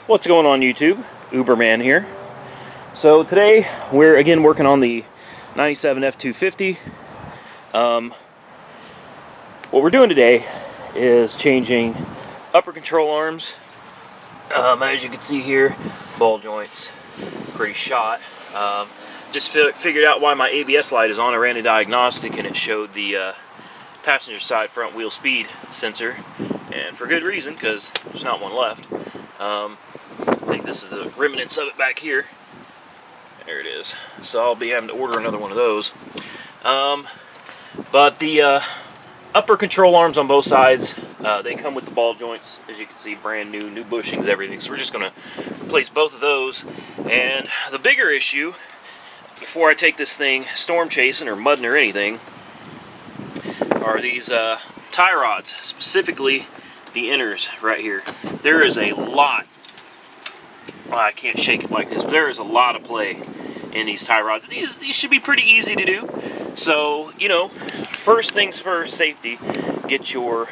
What's going on YouTube? Uberman here. So today we're again working on the 97 F250. What we're doing today is changing upper control arms. As you can see here, ball joints pretty shot. Just figured out why my ABS light is on. I ran a diagnostic and it showed the passenger side front wheel speed sensor, and for good reason, because there's not one left. I think this is the remnants of it back here. There it is. So I'll be having to order another one of those. But the upper control arms on both sides, they come with the ball joints, as you can see, brand new bushings, everything. So we're just going to replace both of those. And the bigger issue, before I take this thing storm chasing or mudding or anything, are these tie rods, specifically the inners right here. There is a lot, well, I can't shake it like this, but there is a lot of play in these tie rods. These should be pretty easy to do. So, you know, first things first, safety. Get your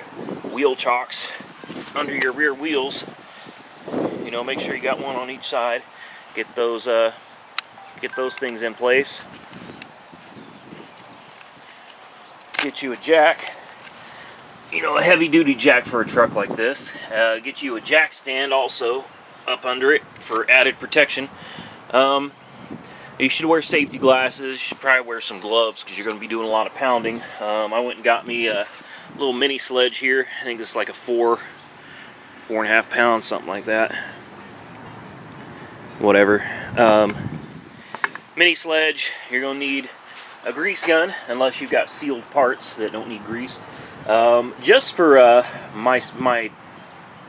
wheel chocks under your rear wheels. You know, make sure you got one on each side. Get those things in place. Get you a jack. You know, a heavy-duty jack for a truck like this. Get you a jack stand also up under it for added protection. You should wear safety glasses. You should probably wear some gloves because you're going to be doing a lot of pounding. I went and got me a little mini sledge here. I think this is like a 4.5 pounds, something like that. Whatever. Mini sledge. You're going to need a grease gun, unless you've got sealed parts that don't need greased. Just for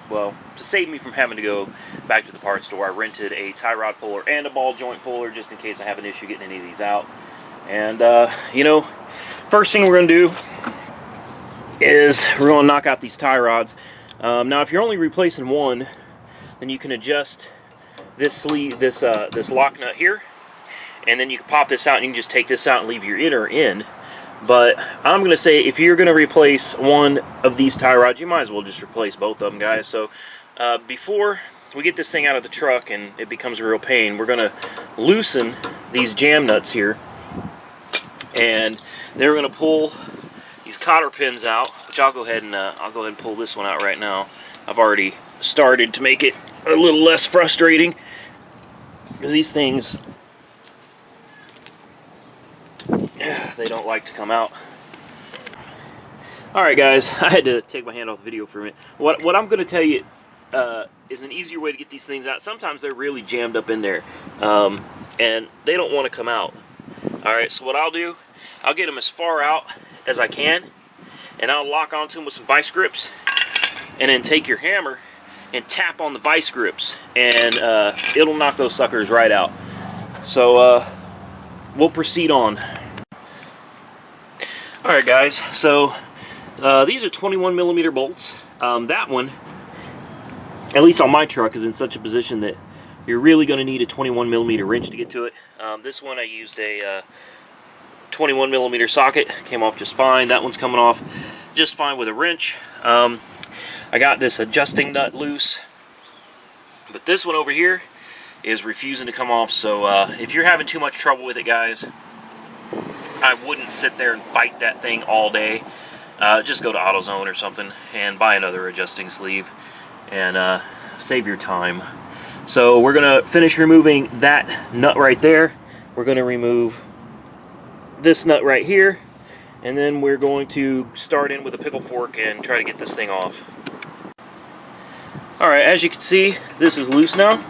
well, to save me from having to go back to the parts store, I rented a tie rod puller and a ball joint puller just in case I have an issue getting any of these out. And, you know, first thing we're going to do is we're going to knock out these tie rods. Now, if you're only replacing one, then you can adjust this sleeve, this lock nut here, and then you can pop this out and you can just take this out and leave your inner in. But I'm going to say if you're going to replace one of these tie rods, you might as well just replace both of them, guys. So before we get this thing out of the truck and it becomes a real pain, we're going to loosen these jam nuts here. And then we're going to pull these cotter pins out, which I'll go ahead and pull this one out right now. I've already started to make it a little less frustrating because these things, they don't like to come out. Alright guys, I had to take my hand off the video for a minute. What I'm going to tell you is an easier way to get these things out. Sometimes they're really jammed up in there, and they don't want to come out. Alright, so what I'll do, I'll get them as far out as I can, and I'll lock onto them with some vice grips, and then take your hammer and tap on the vice grips, and it'll knock those suckers right out. So we'll proceed on. Alright guys, so these are 21mm bolts. That one, at least on my truck, is in such a position that you're really going to need a 21mm wrench to get to it. This one I used a 21mm socket, came off just fine. That one's coming off just fine with a wrench. I got this adjusting nut loose, but this one over here is refusing to come off. So if you're having too much trouble with it, guys, I wouldn't sit there and fight that thing all day. Just go to AutoZone or something and buy another adjusting sleeve and save your time. So we're going to finish removing that nut right there. We're going to remove this nut right here, and then we're going to start in with a pickle fork and try to get this thing off. Alright, as you can see, this is loose now.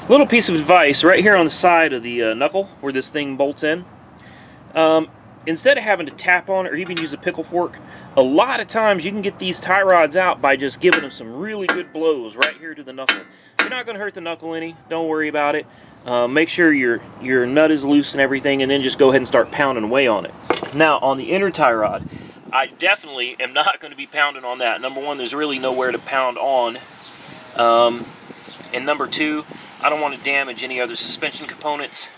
Little piece of advice right here on the side of the knuckle where this thing bolts in. Instead of having to tap on it or even use a pickle fork, a lot of times you can get these tie rods out by just giving them some really good blows right here to the knuckle. You're not going to hurt the knuckle any, don't worry about it. Make sure your nut is loose and everything, and then just go ahead and start pounding away on it. Now, on the inner tie rod, I definitely am not going to be pounding on that. Number one, there's really nowhere to pound on. And number two, I don't want to damage any other suspension components.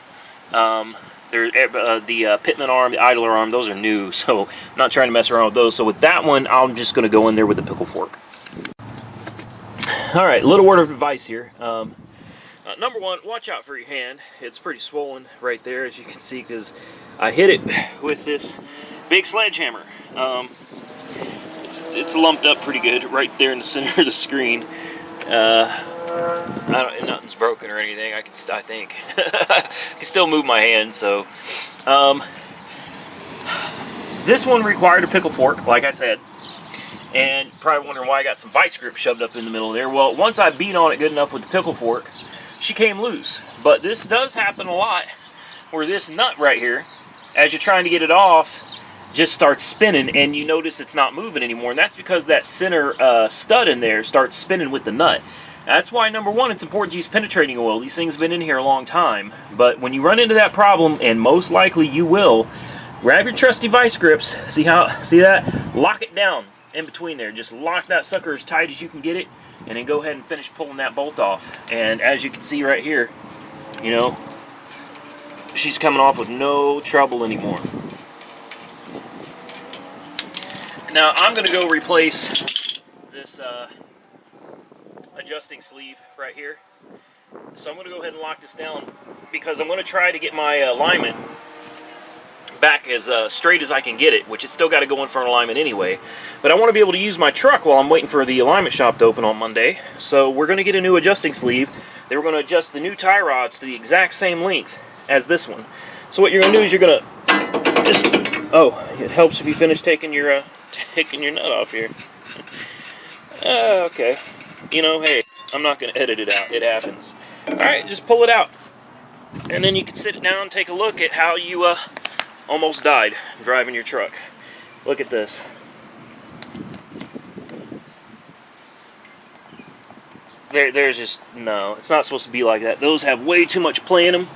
The pitman arm, the idler arm, those are new, so I'm not trying to mess around with those. So with that one, I'm just going to go in there with the pickle fork. All right, little word of advice here. Number one, watch out for your hand. It's pretty swollen right there, as you can see, because I hit it with this big sledgehammer. It's lumped up pretty good right there in the center of the screen. Nothing's broken or anything. I think I can still move my hand. So this one required a pickle fork, like I said, and you're probably wondering why I got some vice grip shoved up in the middle there. Well, once I beat on it good enough with the pickle fork, she came loose. But this does happen a lot, where this nut right here, as you're trying to get it off, just starts spinning, and you notice it's not moving anymore. And that's because that center stud in there starts spinning with the nut. That's why, number one, it's important to use penetrating oil. These things have been in here a long time. But when you run into that problem, and most likely you will, grab your trusty vice grips. See that? Lock it down in between there. Just lock that sucker as tight as you can get it, and then go ahead and finish pulling that bolt off. And as you can see right here, you know, she's coming off with no trouble anymore. Now I'm going to go replace this adjusting sleeve right here. So I'm going to go ahead and lock this down, because I'm going to try to get my alignment back as straight as I can get it, which it's still got to go in for an alignment anyway. But I want to be able to use my truck while I'm waiting for the alignment shop to open on Monday. So we're going to get a new adjusting sleeve. Then we're going to adjust the new tie rods to the exact same length as this one. So what you're going to do is you're going to just, it helps if you finish taking your nut off here. Okay. You know, hey, I'm not going to edit it out. It happens. Alright, just pull it out. And then you can sit down and take a look at how you almost died driving your truck. Look at this. There's just, no, it's not supposed to be like that. Those have way too much play in them.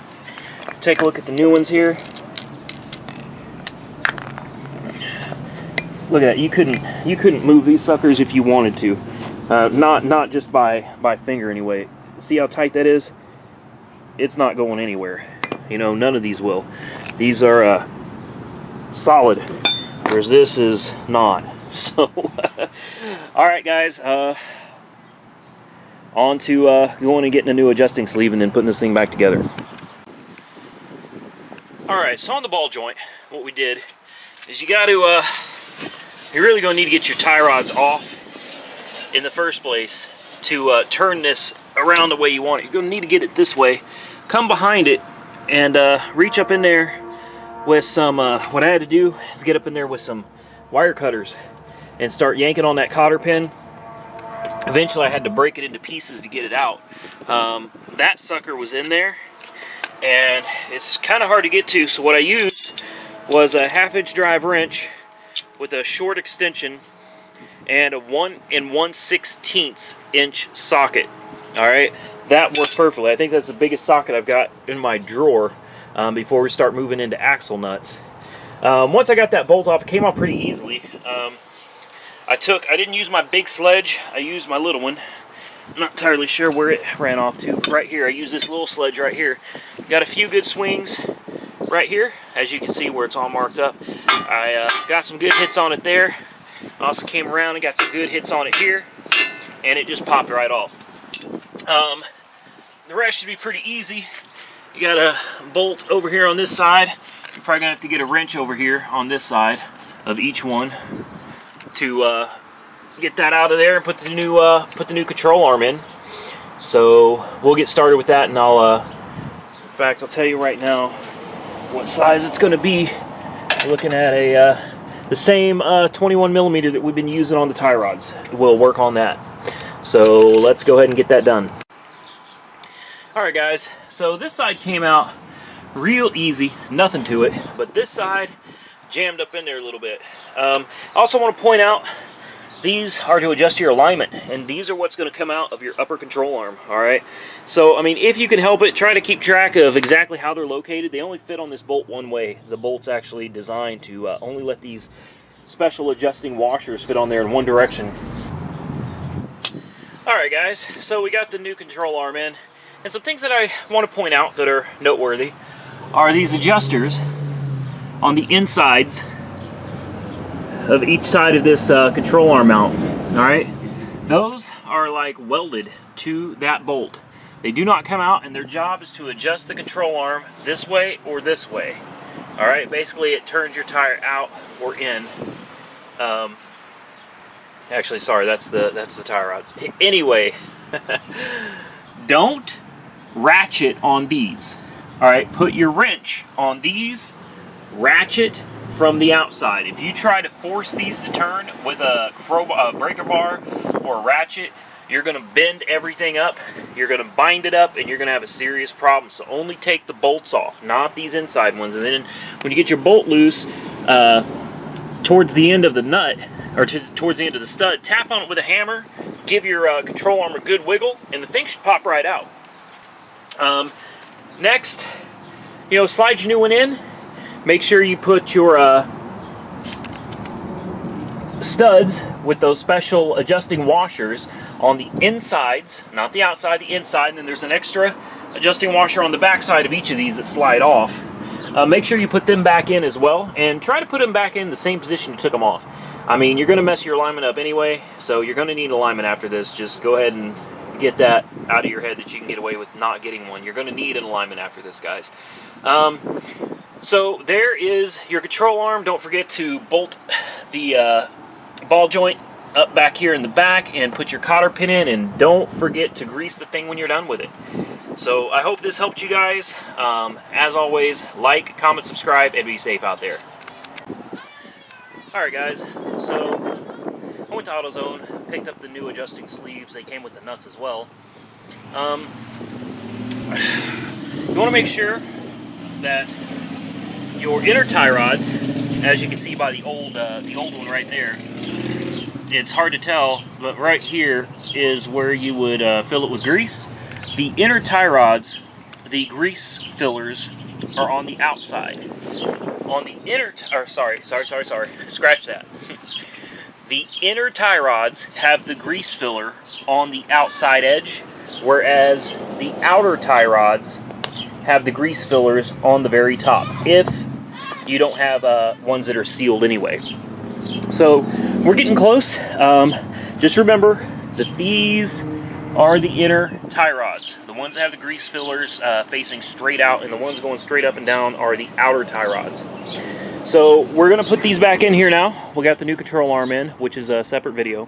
Take a look at the new ones here. Look at that. You couldn't move these suckers if you wanted to. Not just by finger anyway. See how tight that is? It's not going anywhere. You know, none of these will. These are solid, whereas this is not. So, all right, guys. On to going and getting a new adjusting sleeve and then putting this thing back together. All right. So on the ball joint, what we did is you got to you're really going to need to get your tie rods off in the first place to turn this around the way you want it. You're going to need to get it this way. Come behind it and reach up in there with some, what I had to do is get up in there with some wire cutters and start yanking on that cotter pin. Eventually I had to break it into pieces to get it out. That sucker was in there, and it's kind of hard to get to, so what I used was a 1/2-inch drive wrench with a short extension and a 1 1/16 inch socket. Alright, that worked perfectly. I think that's the biggest socket I've got in my drawer before we start moving into axle nuts. Once I got that bolt off, it came off pretty easily. I didn't use my big sledge, I used my little one. I'm not entirely sure where it ran off to. Right here, I used this little sledge right here. Got a few good swings right here, as you can see where it's all marked up. I got some good hits on it there. Also came around and got some good hits on it here, and it just popped right off. The rest should be pretty easy. You got a bolt over here on this side. You're probably gonna have to get a wrench over here on this side of each one to get that out of there and put the new control arm in. So we'll get started with that, and in fact, I'll tell you right now what size it's going to be. We're looking at the same 21 millimeter that we've been using on the tie rods. We'll work on that. So let's go ahead and get that done. All right, guys. So this side came out real easy, nothing to it, but this side jammed up in there a little bit. I also want to point out, these are to adjust your alignment, and these are what's going to come out of your upper control arm. Alright, so I mean, if you can help it, try to keep track of exactly how they're located. They only fit on this bolt one way. The bolt's actually designed to only let these special adjusting washers fit on there in one direction. Alright, guys, so we got the new control arm in, and some things that I want to point out that are noteworthy are these adjusters on the insides of each side of this control arm mount. Alright, Those are like welded to that bolt. They do not come out, and their job is to adjust the control arm this way or this way. All right, basically it turns your tire out or in. Actually, sorry, that's the tire rods. Anyway, don't ratchet on these. All right, put your wrench on these, ratchet from the outside. If you try to force these to turn with a breaker bar or a ratchet, you're going to bend everything up, you're going to bind it up, and you're going to have a serious problem. So only take the bolts off, not these inside ones. And then when you get your bolt loose, towards the end of the nut, or towards the end of the stud, tap on it with a hammer, give your control arm a good wiggle, and the thing should pop right out. Next, slide your new one in. Make sure you put your studs with those special adjusting washers on the insides, not the outside, the inside, and then there's an extra adjusting washer on the back side of each of these that slide off. Make sure you put them back in as well, and try to put them back in the same position you took them off. I mean, you're going to mess your alignment up anyway, so you're going to need alignment after this. Just go ahead and get that out of your head that you can get away with not getting one. You're going to need an alignment after this, guys. So there is your control arm. Don't forget to bolt the ball joint up back here in the back and put your cotter pin in, and don't forget to grease the thing when you're done with it. So I hope this helped you guys. As always, like, comment, subscribe, and be safe out there. Alright guys, so I went to AutoZone, picked up the new adjusting sleeves. They came with the nuts as well. You want to make sure that your inner tie rods, as you can see by the old one right there, it's hard to tell, but right here is where you would fill it with grease. The inner tie rods, the grease fillers, are on the outside. On the inner, sorry, scratch that. The inner tie rods have the grease filler on the outside edge, whereas the outer tie rods have the grease fillers on the very top, if you don't have ones that are sealed anyway. So we're getting close. Just remember that these are the inner tie rods. The ones that have the grease fillers facing straight out, and the ones going straight up and down are the outer tie rods. So we're going to put these back in here now. We got the new control arm in, which is a separate video.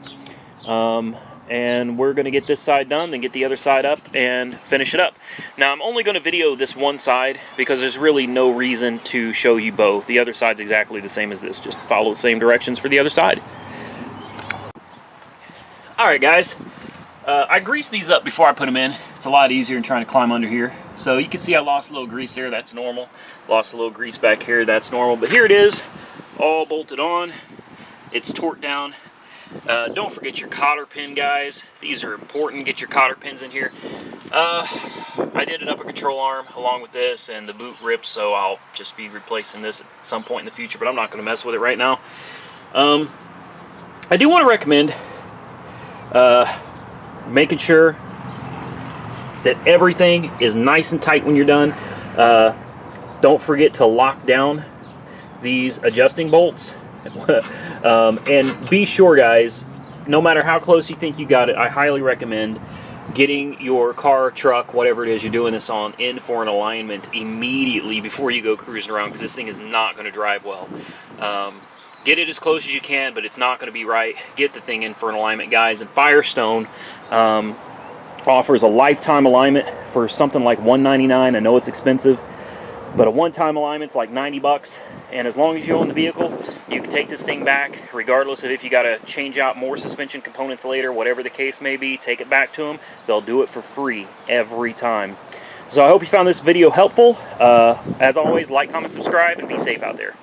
And we're going to get this side done, then get the other side up and finish it up. Now I'm only going to video this one side because there's really no reason to show you both. The other side's exactly the same as this. Just follow the same directions for the other side. Alright guys. I greased these up before I put them in. It's a lot easier than trying to climb under here. So you can see I lost a little grease there. That's normal. Lost a little grease back here. That's normal. But here it is, all bolted on. It's torqued down. Don't forget your cotter pin, guys. These are important. Get your cotter pins in here. I did an upper control arm along with this, and the boot ripped, so I'll just be replacing this at some point in the future, but I'm not going to mess with it right now. I do want to recommend making sure that everything is nice and tight when you're done. Don't forget to lock down these adjusting bolts. And be sure, guys, no matter how close you think you got it, I highly recommend getting your car, truck, whatever it is you're doing this on, in for an alignment immediately before you go cruising around, because this thing is not going to drive well. Get it as close as you can, but it's not going to be right. Get the thing in for an alignment, guys. And Firestone offers a lifetime alignment for something like $199. I know it's expensive, but a one-time alignment's like 90 bucks. And as long as you own the vehicle, you can take this thing back, regardless of if you got to change out more suspension components later, whatever the case may be. Take it back to them. They'll do it for free every time. So I hope you found this video helpful. As always, like, comment, subscribe, and be safe out there.